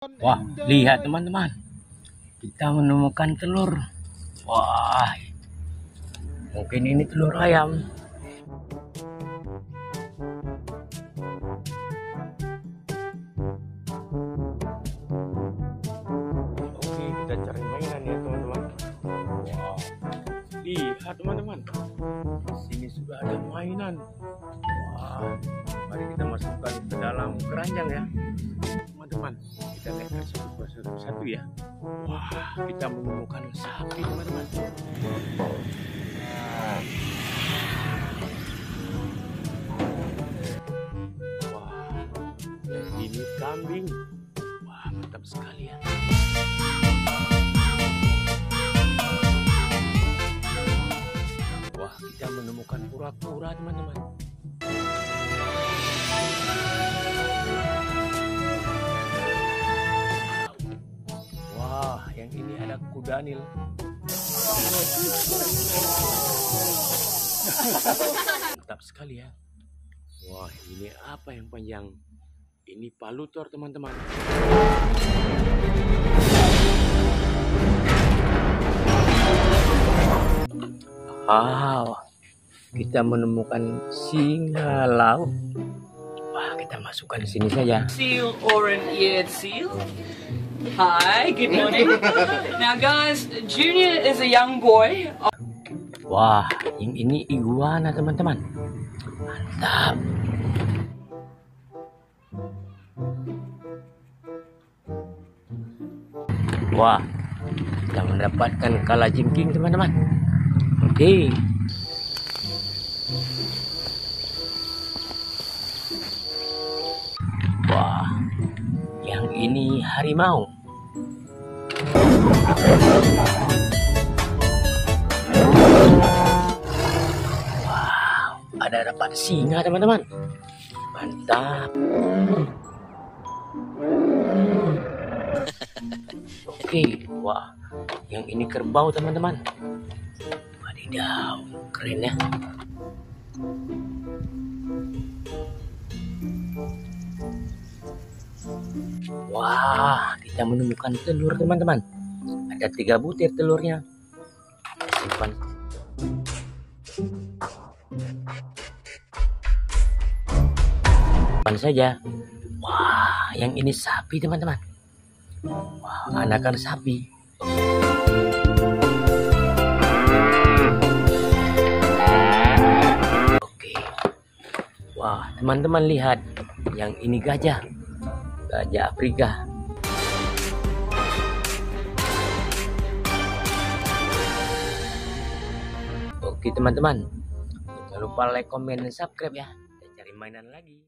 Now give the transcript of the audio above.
Wah, lihat teman-teman. Kita menemukan telur. Wah, mungkin ini telur ayam. Oke, kita cari mainan ya teman-teman. Wow, lihat teman-teman. Sini sudah ada mainan. Wah, mari kita masukkan ke dalam keranjang ya. Teman-teman, kita lihat satu ya. Wah, kita menemukan sapi teman-teman. Wah, ini kambing. Wah, mantap sekali ya. Wah, kita menemukan kura-kura teman-teman. Wah, yang ini ada kudanil. Mantap sekali ya. Wah, ini apa yang panjang? Ini palutor teman-teman. Wow, kita menemukan singa laut. Wah, kita masukkan di sini saja. Seal or an eared seal? Hi, good morning. Now guys, Junior is a young boy. Wah, yang ini iguana teman-teman. Mantap. Wah, kita mendapatkan kalajengking teman-teman. Oke. Wah, yang ini harimau. Wow, ada dapat singa teman-teman. Mantap. Oke, wah, yang ini kerbau teman-teman. Wadidaw, keren ya. Wah, kita menemukan telur teman-teman. Ada 3 butir telurnya. Simpan. Simpan saja. Wah, yang ini sapi teman-teman. Wah, anakan sapi. Oke. Wah, teman-teman lihat. Yang ini gajah. Gajah Afrika. Oke teman-teman, jangan lupa like, komen, dan subscribe ya. Kita cari mainan lagi.